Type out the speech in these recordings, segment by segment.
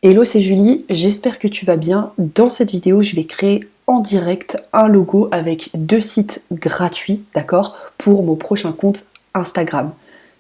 Hello, c'est Julie, j'espère que tu vas bien. Dans cette vidéo, je vais créer en direct un logo avec 2 sites gratuits, d'accord, pour mon prochain compte Instagram.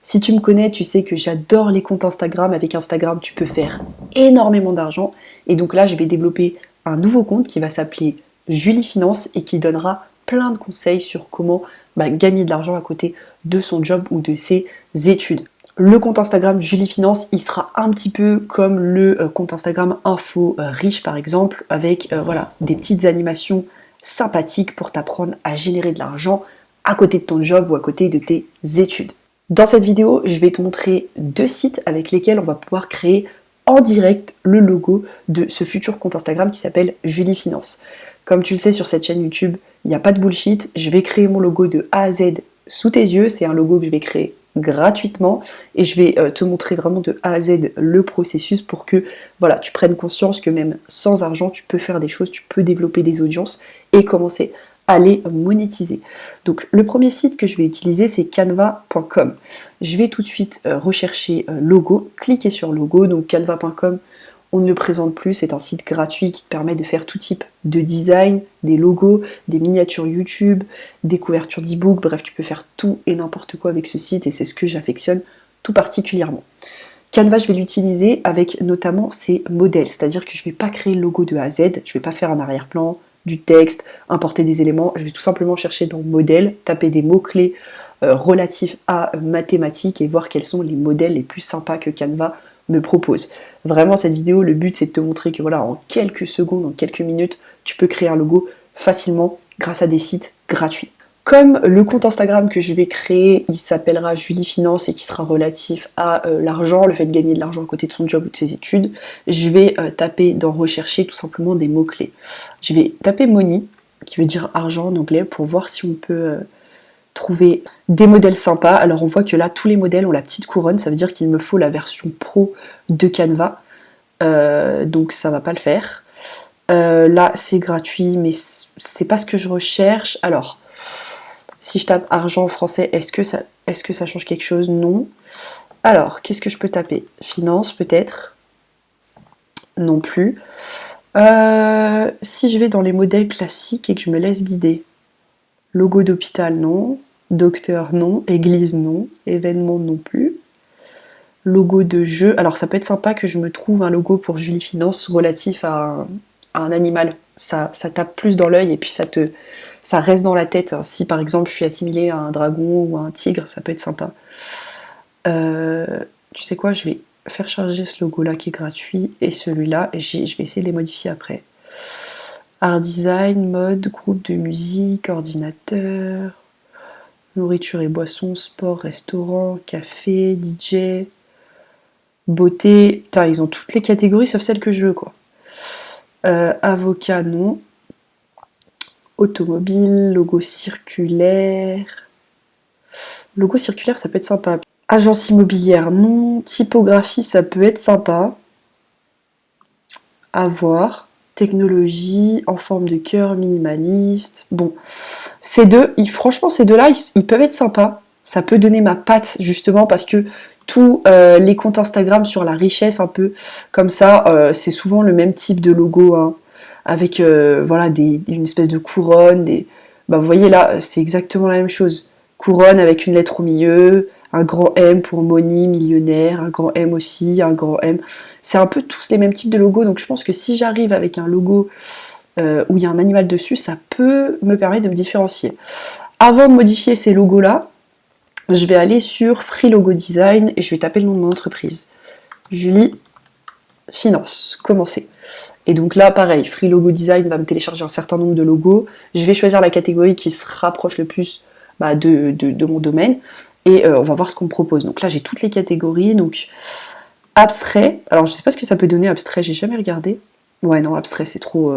Si tu me connais, tu sais que j'adore les comptes Instagram. Avec Instagram, tu peux faire énormément d'argent. Et donc là, je vais développer un nouveau compte qui va s'appeler Julie Finance et qui donnera plein de conseils sur comment gagner de l'argent à côté de son job ou de ses études. Le compte Instagram Julie Finance, il sera un petit peu comme le compte Instagram Info Riche par exemple, avec voilà, des petites animations sympathiques pour t'apprendre à générer de l'argent à côté de ton job ou à côté de tes études. Dans cette vidéo, je vais te montrer 2 sites avec lesquels on va pouvoir créer en direct le logo de ce futur compte Instagram qui s'appelle Julie Finance. Comme tu le sais, sur cette chaîne YouTube, il n'y a pas de bullshit. Je vais créer mon logo de A à Z sous tes yeux. C'est un logo que je vais créer gratuitement et je vais te montrer vraiment de A à Z le processus pour que voilà, tu prennes conscience que même sans argent, tu peux faire des choses, tu peux développer des audiences et commencer à les monétiser. Donc le premier site que je vais utiliser, c'est canva.com. Je vais tout de suite rechercher logo, cliquer sur logo. Donc canva.com, on ne le présente plus, c'est un site gratuit qui te permet de faire tout type de design, des logos, des miniatures YouTube, des couvertures d'e-book, bref, tu peux faire tout et n'importe quoi avec ce site et c'est ce que j'affectionne tout particulièrement. Canva, je vais l'utiliser avec notamment ses modèles, c'est-à-dire que je ne vais pas créer le logo de A à Z, je ne vais pas faire un arrière-plan, du texte, importer des éléments, je vais tout simplement chercher dans modèle, taper des mots-clés relatifs à mathématiques et voir quels sont les modèles les plus sympas que Canva me propose. Vraiment, cette vidéo, le but c'est de te montrer que voilà, en quelques secondes, en quelques minutes, tu peux créer un logo facilement grâce à des sites gratuits. Comme le compte Instagram que je vais créer, il s'appellera Julie Finance et qui sera relatif à l'argent, le fait de gagner de l'argent à côté de son job ou de ses études, je vais taper dans rechercher tout simplement des mots-clés. Je vais taper money, qui veut dire argent en anglais, pour voir si on peut trouver des modèles sympas. Alors on voit que là, tous les modèles ont la petite couronne, ça veut dire qu'il me faut la version pro de Canva, donc ça va pas le faire. Là, c'est gratuit, mais c'est pas ce que je recherche. Alors, si je tape argent en français, est-ce que ça change quelque chose? Non. Alors, qu'est-ce que je peux taper? Finance, peut-être? Non plus. Si je vais dans les modèles classiques et que je me laisse guider. Logo d'hôpital, non. Docteur, non. Église, non. Événement, non plus. Logo de jeu. Alors, ça peut être sympa que je me trouve un logo pour Julie Finance relatif à un animal. Ça tape plus dans l'œil et puis ça reste dans la tête. Si par exemple je suis assimilée à un dragon ou à un tigre, ça peut être sympa. Tu sais quoi, je vais faire charger ce logo là qui est gratuit et celui-là et je vais essayer de les modifier après. Art design, mode, groupe de musique, ordinateur, nourriture et boissons, sport, restaurant, café, DJ, beauté. Putain, ils ont toutes les catégories sauf celle que je veux quoi. Avocat, non. Automobile, logo circulaire. Logo circulaire, ça peut être sympa. Agence immobilière, non. Typographie, ça peut être sympa. À voir. Technologie, en forme de cœur, minimaliste. Bon, franchement, ces deux-là, ils peuvent être sympas. Ça peut donner ma patte, justement, parce que tous les comptes Instagram sur la richesse, un peu comme ça, c'est souvent le même type de logo, hein, avec voilà, une espèce de couronne. Vous voyez là, c'est exactement la même chose. Couronne avec une lettre au milieu, un grand M pour money, millionnaire, un grand M aussi, un grand M. C'est un peu tous les mêmes types de logos, donc je pense que si j'arrive avec un logo où il y a un animal dessus, ça peut me permettre de me différencier. Avant de modifier ces logos-là, je vais aller sur Free Logo Design et je vais taper le nom de mon entreprise. Julie Finance, commencer. Et donc là, pareil, Free Logo Design va me télécharger un certain nombre de logos. Je vais choisir la catégorie qui se rapproche le plus de mon domaine. Et on va voir ce qu'on me propose. Donc là, j'ai toutes les catégories. Donc, abstrait. Alors, je sais pas ce que ça peut donner, abstrait. J'ai jamais regardé. Ouais, non, abstrait, c'est trop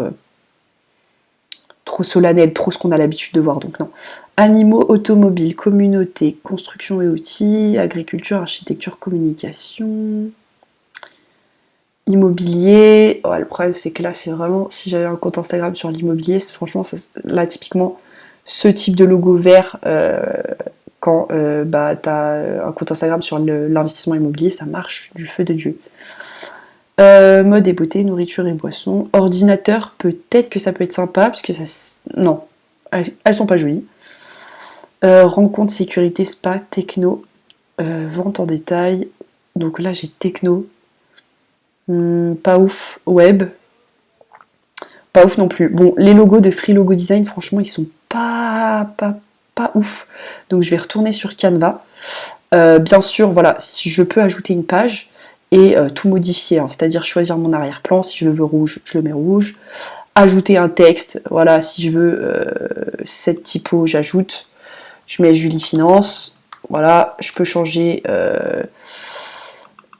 solennel, trop ce qu'on a l'habitude de voir. Donc non. Animaux, automobile, communauté, construction et outils, agriculture, architecture, communication... Immobilier, le problème c'est que là c'est vraiment, si j'avais un compte Instagram sur l'immobilier, franchement là typiquement ce type de logo vert quand t'as un compte Instagram sur l'investissement immobilier, ça marche du feu de Dieu. Mode et beauté, nourriture et boisson. Ordinateur, peut-être que ça peut être sympa, puisque ça... Non, elles sont pas jolies. Rencontre, sécurité, spa, techno, vente en détail. Donc là, j'ai techno. Pas ouf. Web. Pas ouf non plus. Bon, les logos de Free Logo Design, franchement, ils sont pas ouf. Donc je vais retourner sur Canva. Bien sûr, voilà, si je peux ajouter une page et tout modifier, hein, c'est-à-dire choisir mon arrière-plan, si je le veux rouge, je le mets rouge. Ajouter un texte, voilà, si je veux cette typo, j'ajoute. Je mets Julie Finance. Voilà, je peux changer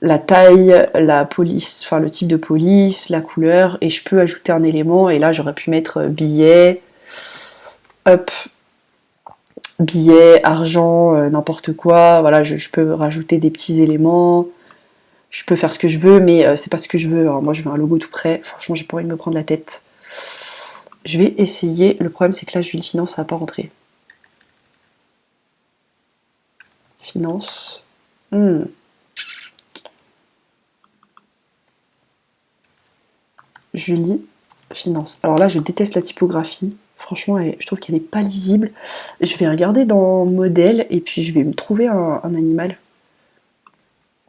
la taille, la police, enfin le type de police, la couleur, et je peux ajouter un élément. Et là, j'aurais pu mettre billet, hop, billet, argent, n'importe quoi. Voilà, je peux rajouter des petits éléments. Je peux faire ce que je veux, mais c'est pas ce que je veux. Alors moi, je veux un logo tout prêt. Franchement, j'ai pas envie de me prendre la tête. Je vais essayer. Le problème, c'est que là, Julie Finance, ça va pas rentrer. Finance. Julie Finance. Alors là, je déteste la typographie. Franchement, je trouve qu'elle n'est pas lisible. Je vais regarder dans modèle et puis je vais me trouver un animal.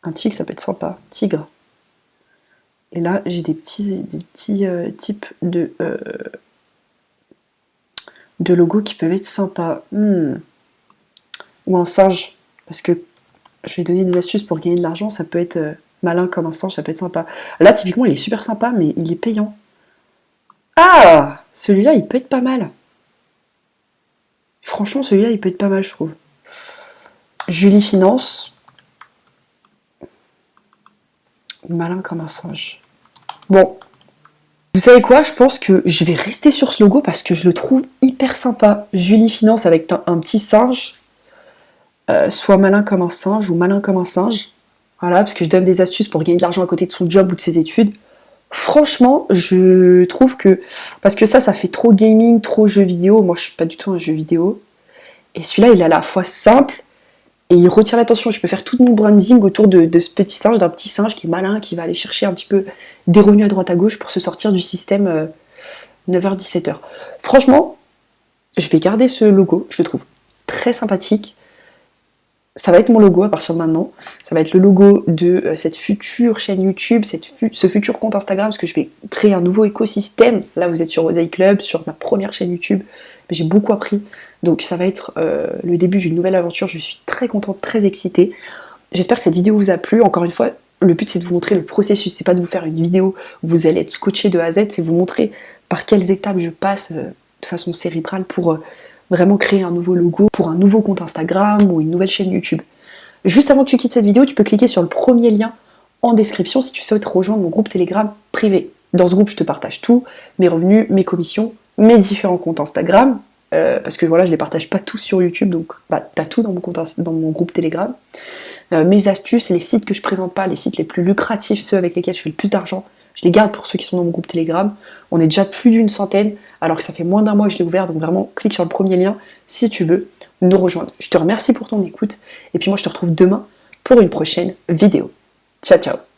Un tigre, ça peut être sympa. Tigre. Et là, j'ai des petits types de logos qui peuvent être sympas. Ou un singe. Parce que je vais donner des astuces pour gagner de l'argent. Ça peut être malin comme un singe, ça peut être sympa. Là, typiquement, il est super sympa, mais il est payant. Ah! Celui-là, il peut être pas mal. Franchement, celui-là, il peut être pas mal, je trouve. Julie Finance. Malin comme un singe. Bon. Vous savez quoi? Je pense que je vais rester sur ce logo parce que je le trouve hyper sympa. Julie Finance avec un petit singe. Soit malin comme un singe ou malin comme un singe. Voilà, parce que je donne des astuces pour gagner de l'argent à côté de son job ou de ses études. Franchement, je trouve que... Parce que ça fait trop gaming, trop jeu vidéo. Moi, je suis pas du tout un jeu vidéo. Et celui-là, il est à la fois simple et il retire l'attention. Je peux faire tout mon branding autour de ce petit singe, d'un petit singe qui est malin, qui va aller chercher un petit peu des revenus à droite à gauche pour se sortir du système 9h-17h. Franchement, je vais garder ce logo. Je le trouve très sympathique. Ça va être mon logo à partir de maintenant. Ça va être le logo de cette future chaîne YouTube, ce futur compte Instagram, parce que je vais créer un nouveau écosystème. Là, vous êtes sur Oseille Club, sur ma première chaîne YouTube. Mais j'ai beaucoup appris. Donc ça va être le début d'une nouvelle aventure. Je suis très contente, très excitée. J'espère que cette vidéo vous a plu. Encore une fois, le but c'est de vous montrer le processus. C'est pas de vous faire une vidéo où vous allez être scotché de A à Z. C'est vous montrer par quelles étapes je passe de façon cérébrale pour... vraiment créer un nouveau logo pour un nouveau compte Instagram ou une nouvelle chaîne YouTube. Juste avant que tu quittes cette vidéo, tu peux cliquer sur le premier lien en description si tu souhaites rejoindre mon groupe Telegram privé. Dans ce groupe, je te partage tout, mes revenus, mes commissions, mes différents comptes Instagram, parce que voilà, je les partage pas tous sur YouTube, donc t'as tout dans mon groupe Telegram. Mes astuces, les sites que je présente pas, les sites les plus lucratifs, ceux avec lesquels je fais le plus d'argent, je les garde pour ceux qui sont dans mon groupe Telegram. On est déjà plus d'une centaine, alors que ça fait moins d'un mois que je l'ai ouvert, donc vraiment, clique sur le premier lien si tu veux nous rejoindre. Je te remercie pour ton écoute, et puis moi je te retrouve demain pour une prochaine vidéo. Ciao, ciao!